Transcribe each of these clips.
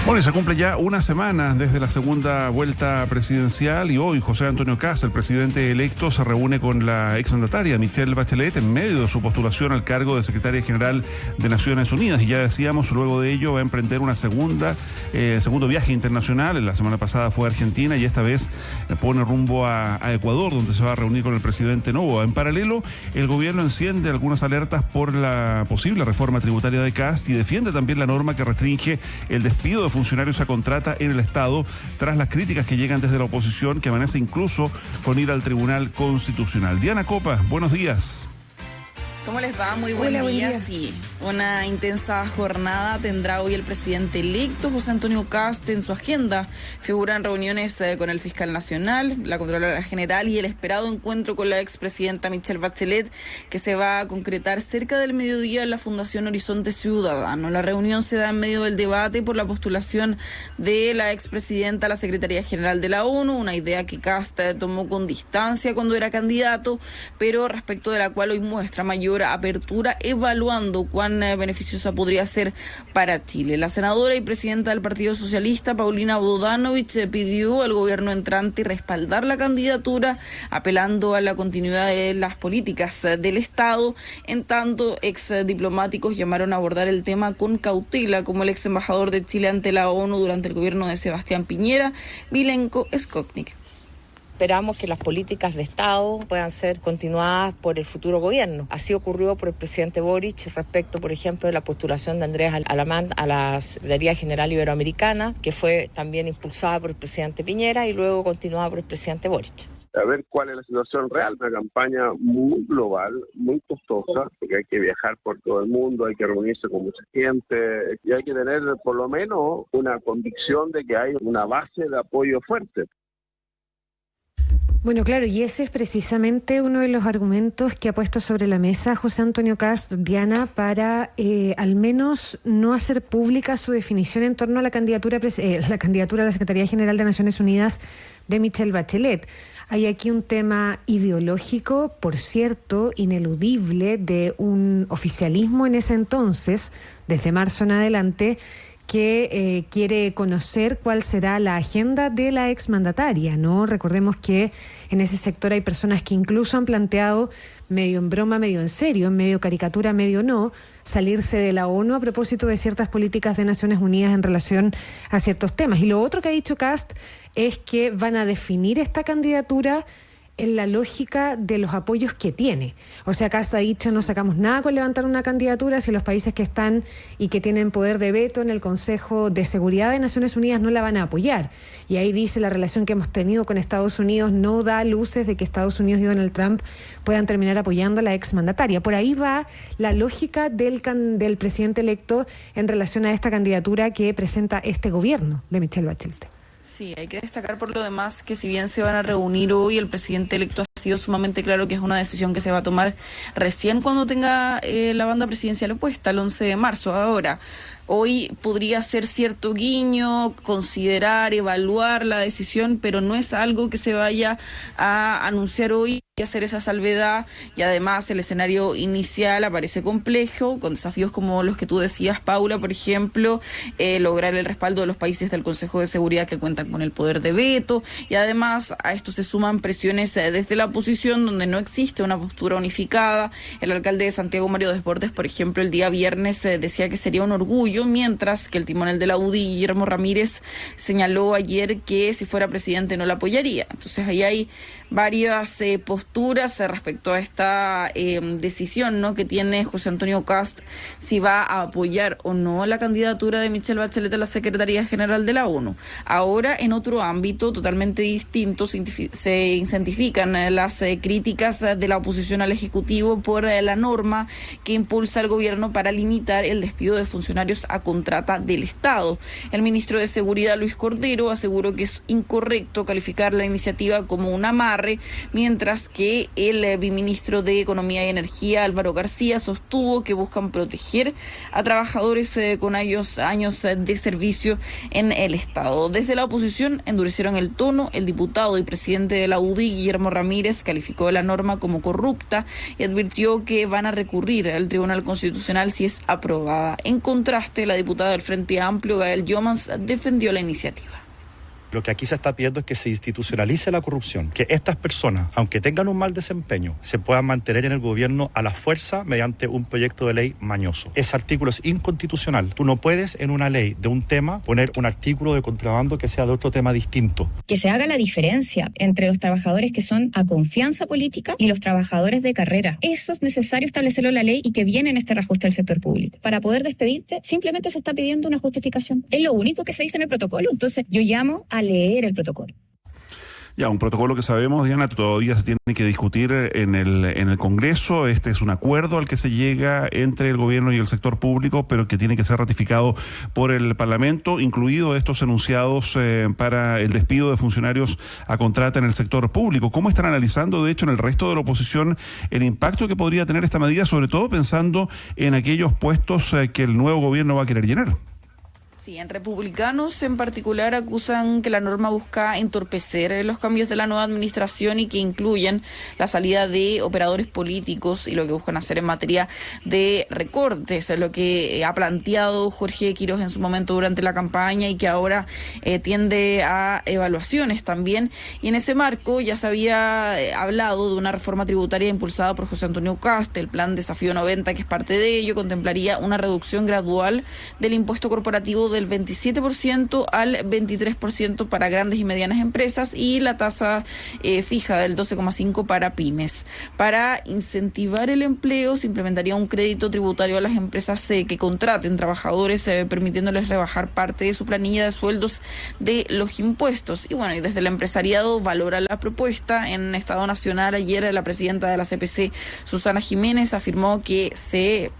Bueno, y se cumple ya una semana desde la segunda vuelta presidencial y hoy José Antonio Kast, el presidente electo, se reúne con la exmandataria Michelle Bachelet en medio de su postulación al cargo de secretaria general de Naciones Unidas. Y ya decíamos, luego de ello va a emprender una segundo viaje internacional. La semana pasada fue a Argentina y esta vez pone rumbo a Ecuador, donde se va a reunir con el presidente Noboa. En paralelo, el gobierno enciende algunas alertas por la posible reforma tributaria de Kast y defiende también la norma que restringe el despido de funcionarios a contrata en el Estado, tras las críticas que llegan desde la oposición, que amenaza incluso con ir al Tribunal Constitucional. Diana Copa, buenos días. ¿Cómo les va? Muy buen día. Sí, una intensa jornada tendrá hoy el presidente electo José Antonio Kast. En su agenda figuran reuniones con el fiscal nacional, la Contralora General y el esperado encuentro con la expresidenta Michelle Bachelet, que se va a concretar cerca del mediodía en la Fundación Horizonte Ciudadano. La reunión se da en medio del debate por la postulación de la expresidenta a la Secretaría General de la ONU, una idea que Kast tomó con distancia cuando era candidato, pero respecto de la cual hoy muestra mayor apertura, evaluando cuán beneficiosa podría ser para Chile. La senadora y presidenta del Partido Socialista, Paulina Bodanovich, pidió al gobierno entrante respaldar la candidatura, apelando a la continuidad de las políticas del Estado. En tanto, ex diplomáticos llamaron a abordar el tema con cautela, como el ex embajador de Chile ante la ONU durante el gobierno de Sebastián Piñera, Milenko Skoknik. Esperamos que las políticas de Estado puedan ser continuadas por el futuro gobierno. Así ocurrió por el presidente Boric respecto, por ejemplo, de la postulación de Andrés Alamán a la Secretaría General Iberoamericana, que fue también impulsada por el presidente Piñera y luego continuada por el presidente Boric. A ver cuál es la situación real, una campaña muy global, muy costosa, porque hay que viajar por todo el mundo, hay que reunirse con mucha gente y hay que tener por lo menos una convicción de que hay una base de apoyo fuerte. Bueno, claro, y ese es precisamente uno de los argumentos que ha puesto sobre la mesa José Antonio Kast, Diana, para al menos no hacer pública su definición en torno a la candidatura a la Secretaría General de Naciones Unidas de Michelle Bachelet. Hay aquí un tema ideológico, por cierto, ineludible, de un oficialismo en ese entonces, desde marzo en adelante, que quiere conocer cuál será la agenda de la exmandataria, ¿no? Recordemos que en ese sector hay personas que incluso han planteado, medio en broma, medio en serio, medio caricatura, medio no, salirse de la ONU a propósito de ciertas políticas de Naciones Unidas en relación a ciertos temas. Y lo otro que ha dicho Kast es que van a definir esta candidatura en la lógica de los apoyos que tiene. O sea, Kast ha dicho, no sacamos nada con levantar una candidatura si los países que están y que tienen poder de veto en el Consejo de Seguridad de Naciones Unidas no la van a apoyar. Y ahí dice, la relación que hemos tenido con Estados Unidos no da luces de que Estados Unidos y Donald Trump puedan terminar apoyando a la exmandataria. Por ahí va la lógica del presidente electo en relación a esta candidatura que presenta este gobierno de Michelle Bachelet. Sí, hay que destacar por lo demás que si bien se van a reunir hoy, el presidente electo ha sido sumamente claro que es una decisión que se va a tomar recién cuando tenga la banda presidencial opuesta, el 11 de marzo. Ahora, hoy podría ser cierto guiño, considerar, evaluar la decisión, pero no es algo que se vaya a anunciar hoy y hacer esa salvedad. Y además el escenario inicial aparece complejo, con desafíos como los que tú decías, Paula, por ejemplo, lograr el respaldo de los países del Consejo de Seguridad que cuentan con el poder de veto, y además a esto se suman presiones desde la oposición, donde no existe una postura unificada. El alcalde de Santiago, Mario Desbordes, por ejemplo, el día viernes decía que sería un orgullo, mientras que el timonel de la UDI, Guillermo Ramírez, señaló ayer que si fuera presidente no la apoyaría. Entonces ahí hay varias posturas respecto a esta decisión, ¿no?, que tiene José Antonio Kast, si va a apoyar o no la candidatura de Michelle Bachelet a la Secretaría General de la ONU. Ahora, en otro ámbito totalmente distinto, se incentifican las críticas de la oposición al Ejecutivo por la norma que impulsa el gobierno para limitar el despido de funcionarios a contrata del Estado. El ministro de Seguridad, Luis Cordero, aseguró que es incorrecto calificar la iniciativa como un amarre, mientras que el viceministro de Economía y Energía, Álvaro García, sostuvo que buscan proteger a trabajadores con años de servicio en el Estado. Desde la oposición endurecieron el tono. El diputado y presidente de la UDI, Guillermo Ramírez, calificó la norma como corrupta y advirtió que van a recurrir al Tribunal Constitucional si es aprobada. En contraste, parte, la diputada del Frente Amplio, Gael Jomans, defendió la iniciativa. Lo que aquí se está pidiendo es que se institucionalice la corrupción, que estas personas, aunque tengan un mal desempeño, se puedan mantener en el gobierno a la fuerza mediante un proyecto de ley mañoso. Ese artículo es inconstitucional. Tú no puedes en una ley de un tema poner un artículo de contrabando que sea de otro tema distinto. Que se haga la diferencia entre los trabajadores que son a confianza política y los trabajadores de carrera. Eso es necesario establecerlo en la ley y que viene en este reajuste del sector público. Para poder despedirte, simplemente se está pidiendo una justificación. Es lo único que se dice en el protocolo. Entonces, yo llamo a leer el protocolo. Ya, un protocolo que sabemos, Diana, todavía se tiene que discutir en el Congreso. Este es un acuerdo al que se llega entre el gobierno y el sector público, pero que tiene que ser ratificado por el Parlamento, incluido estos enunciados para el despido de funcionarios a contrata en el sector público. ¿Cómo están analizando, de hecho, en el resto de la oposición el impacto que podría tener esta medida, sobre todo pensando en aquellos puestos que el nuevo gobierno va a querer llenar? Sí, en republicanos en particular acusan que la norma busca entorpecer los cambios de la nueva administración y que incluyen la salida de operadores políticos y lo que buscan hacer en materia de recortes, lo que ha planteado Jorge Quiroz en su momento durante la campaña y que ahora tiende a evaluaciones también. Y en ese marco ya se había hablado de una reforma tributaria impulsada por José Antonio Kast. El plan Desafío 90, que es parte de ello, contemplaría una reducción gradual del impuesto corporativo del 27% al 23% para grandes y medianas empresas y la tasa fija del 12,5% para pymes. Para incentivar el empleo se implementaría un crédito tributario a las empresas que contraten trabajadores, permitiéndoles rebajar parte de su planilla de sueldos de los impuestos. Y bueno, y desde el empresariado valora la propuesta. En Estado Nacional ayer la presidenta de la CPC, Susana Jiménez, afirmó que se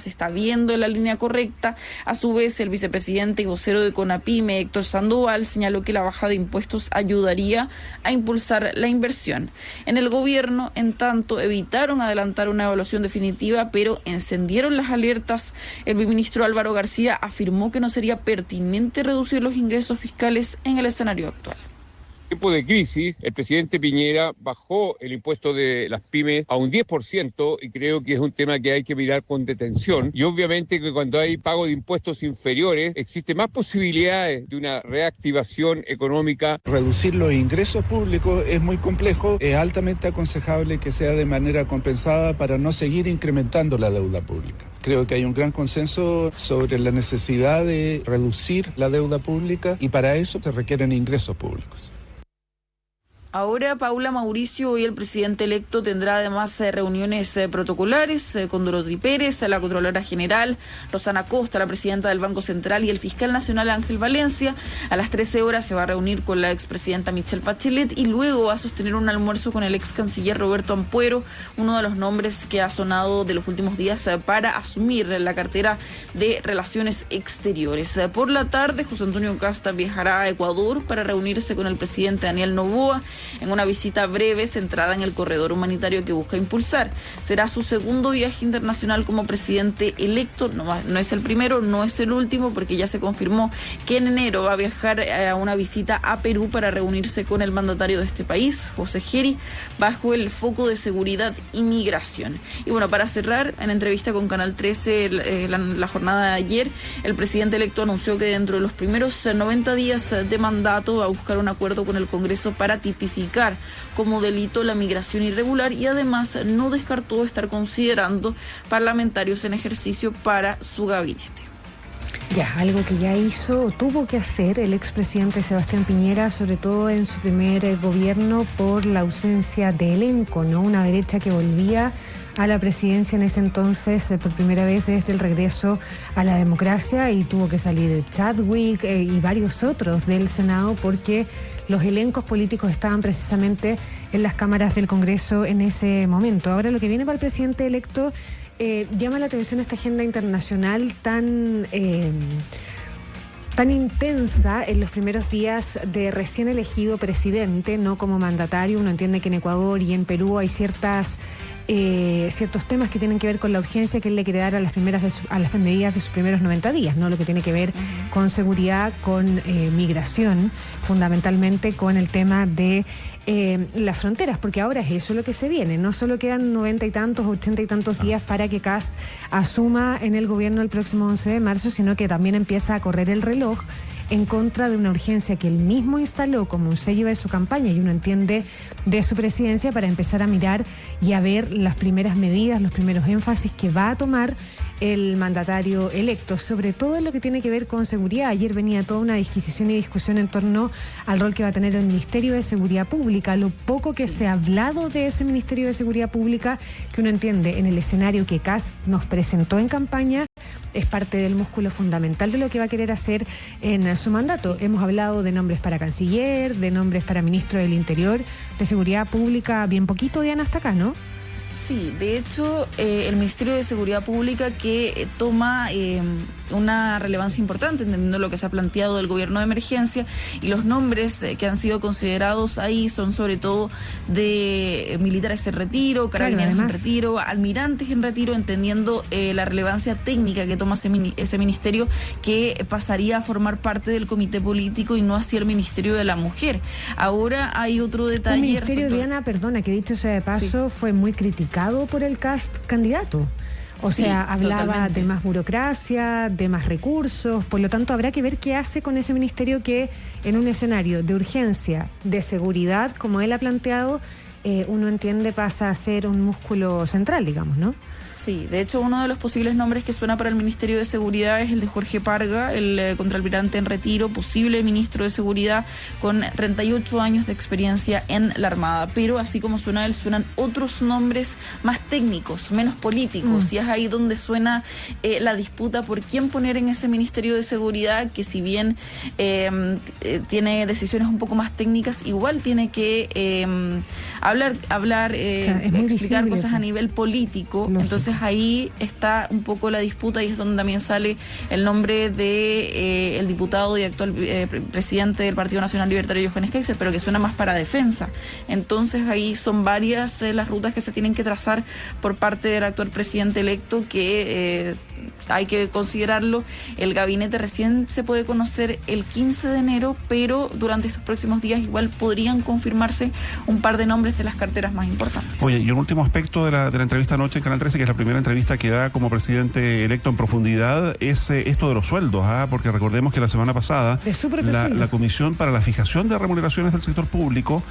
está viendo en la línea correcta. A su vez, el vicepresidente y vocero de CONAPYME, Héctor Sandoval, señaló que la baja de impuestos ayudaría a impulsar la inversión. En el gobierno, en tanto, evitaron adelantar una evaluación definitiva, pero encendieron las alertas. El ministro Álvaro García afirmó que no sería pertinente reducir los ingresos fiscales en el escenario actual. En tiempo de crisis, el presidente Piñera bajó el impuesto de las pymes a un 10% y creo que es un tema que hay que mirar con detención. Y obviamente que cuando hay pago de impuestos inferiores, existe más posibilidades de una reactivación económica. Reducir los ingresos públicos es muy complejo, es altamente aconsejable que sea de manera compensada para no seguir incrementando la deuda pública. Creo que hay un gran consenso sobre la necesidad de reducir la deuda pública y para eso se requieren ingresos públicos. Ahora Paula Mauricio y el presidente electo tendrá además reuniones protocolares con Dorothy Pérez, la Contralora General, Rosana Costa, la presidenta del Banco Central y el fiscal nacional Ángel Valencia. A las 13 horas se va a reunir con la expresidenta Michelle Bachelet y luego va a sostener un almuerzo con el ex canciller Roberto Ampuero, uno de los nombres que ha sonado de los últimos días para asumir la cartera de Relaciones Exteriores. Por la tarde, José Antonio Kast viajará a Ecuador para reunirse con el presidente Daniel Noboa en una visita breve centrada en el corredor humanitario que busca impulsar. Será su segundo viaje internacional como presidente electo, no es el primero, no es el último, porque ya se confirmó que en enero va a viajar a una visita a Perú para reunirse con el mandatario de este país, José Geri, bajo el foco de seguridad y migración. Y bueno, para cerrar, en entrevista con Canal 13 la jornada de ayer, el presidente electo anunció que dentro de los primeros 90 días de mandato va a buscar un acuerdo con el Congreso para tipificar como delito la migración irregular y además no descartó estar considerando parlamentarios en ejercicio para su gabinete. Ya, algo que ya hizo o tuvo que hacer el expresidente Sebastián Piñera, sobre todo en su primer gobierno, por la ausencia de elenco, ¿no? Una derecha que volvía a la presidencia en ese entonces por primera vez desde el regreso a la democracia y tuvo que salir Chadwick y varios otros del Senado porque los elencos políticos estaban precisamente en las cámaras del Congreso en ese momento. Ahora lo que viene para el presidente electo llama la atención esta agenda internacional tan intensa en los primeros días de recién elegido presidente, no como mandatario. Uno entiende que en Ecuador y en Perú hay ciertas ciertos temas que tienen que ver con la urgencia que él le quiere dar a las medidas de sus primeros 90 días, ¿no? Lo que tiene que ver con seguridad, con migración, fundamentalmente con el tema de las fronteras, porque ahora es eso lo que se viene. No solo quedan 90 y tantos, 80 y tantos días para que Kast asuma en el gobierno el próximo 11 de marzo, sino que también empieza a correr el reloj en contra de una urgencia que él mismo instaló como un sello de su campaña y uno entiende de su presidencia, para empezar a mirar y a ver las primeras medidas, los primeros énfasis que va a tomar el mandatario electo, sobre todo en lo que tiene que ver con seguridad. Ayer venía toda una disquisición y discusión en torno al rol que va a tener el Ministerio de Seguridad Pública, lo poco que se ha hablado de ese Ministerio de Seguridad Pública, que uno entiende en el escenario que Kast nos presentó en campaña, es parte del músculo fundamental de lo que va a querer hacer en su mandato. Hemos hablado de nombres para canciller, de nombres para ministro del Interior, de Seguridad Pública, bien poquito, Diana, hasta acá, ¿no? Sí, de hecho, el Ministerio de Seguridad Pública que toma una relevancia importante, entendiendo lo que se ha planteado del gobierno de emergencia, y los nombres que han sido considerados ahí son sobre todo de militares en retiro, carabineros en retiro, almirantes en retiro, entendiendo la relevancia técnica que toma ese ministerio, que pasaría a formar parte del comité político y no hacia el Ministerio de la Mujer. Ahora hay otro detalle. Un ministerio, Diana, perdona, que dicho sea de paso, fue muy criticado por el Kast candidato. O sea, hablaba totalmente de más burocracia, de más recursos, por lo tanto habrá que ver qué hace con ese ministerio que en un escenario de urgencia, de seguridad, como él ha planteado, uno entiende pasa a ser un músculo central, digamos, ¿no? Sí, de hecho uno de los posibles nombres que suena para el Ministerio de Seguridad es el de Jorge Parga, el contraalmirante en retiro, posible ministro de Seguridad con 38 años de experiencia en la Armada. Pero así como suena él, suenan otros nombres más técnicos, menos políticos, y es ahí donde suena la disputa por quién poner en ese Ministerio de Seguridad, que si bien tiene decisiones un poco más técnicas, igual tiene que explicar cosas a nivel político. Entonces ahí está un poco la disputa, y es donde también sale el nombre de el diputado y actual presidente del Partido Nacional Libertario, Johannes Kaiser, pero que suena más para defensa. Entonces ahí son varias las rutas que se tienen que trazar por parte del actual presidente electo, que hay que considerarlo. El gabinete recién se puede conocer el 15 de enero, pero durante estos próximos días igual podrían confirmarse un par de nombres de las carteras más importantes. Oye, y un último aspecto de la entrevista anoche en Canal 13, que es la primera entrevista que da como presidente electo en profundidad, es esto de los sueldos, porque recordemos que la semana pasada la Comisión para la Fijación de Remuneraciones del Sector Público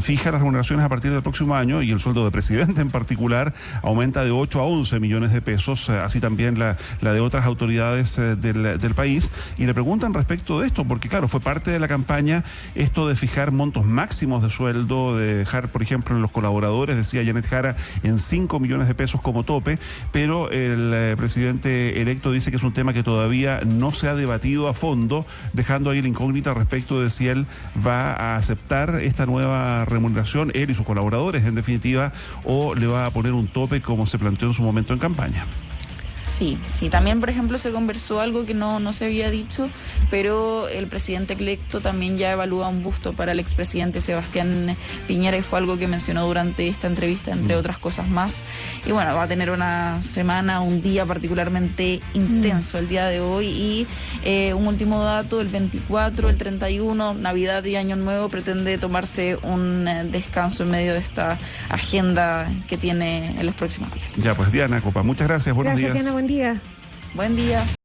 fija las remuneraciones a partir del próximo año, y el sueldo de presidente en particular aumenta de 8 a 11 millones de pesos, así también la de otras autoridades del país, y le preguntan respecto de esto, porque claro, fue parte de la campaña esto de fijar montos máximos de sueldo, de dejar, por ejemplo, en los colaboradores, decía Janet Jara, en 5 millones de pesos como tope, pero el presidente electo dice que es un tema que todavía no se ha debatido a fondo, dejando ahí la incógnita respecto de si él va a aceptar esta nueva remuneración, él y sus colaboradores, en definitiva, o le va a poner un tope como se planteó en su momento en campaña. Sí, también por ejemplo se conversó algo que no se había dicho, pero el presidente electo también ya evalúa un busto para el expresidente Sebastián Piñera, y fue algo que mencionó durante esta entrevista, entre otras cosas más. Y bueno, va a tener una semana, un día particularmente intenso el día de hoy, y un último dato, el 24, el 31, Navidad y Año Nuevo, pretende tomarse un descanso en medio de esta agenda que tiene en los próximos días. Ya pues, Diana Copa, muchas gracias, buenos días. Diana, buen día. Buen día.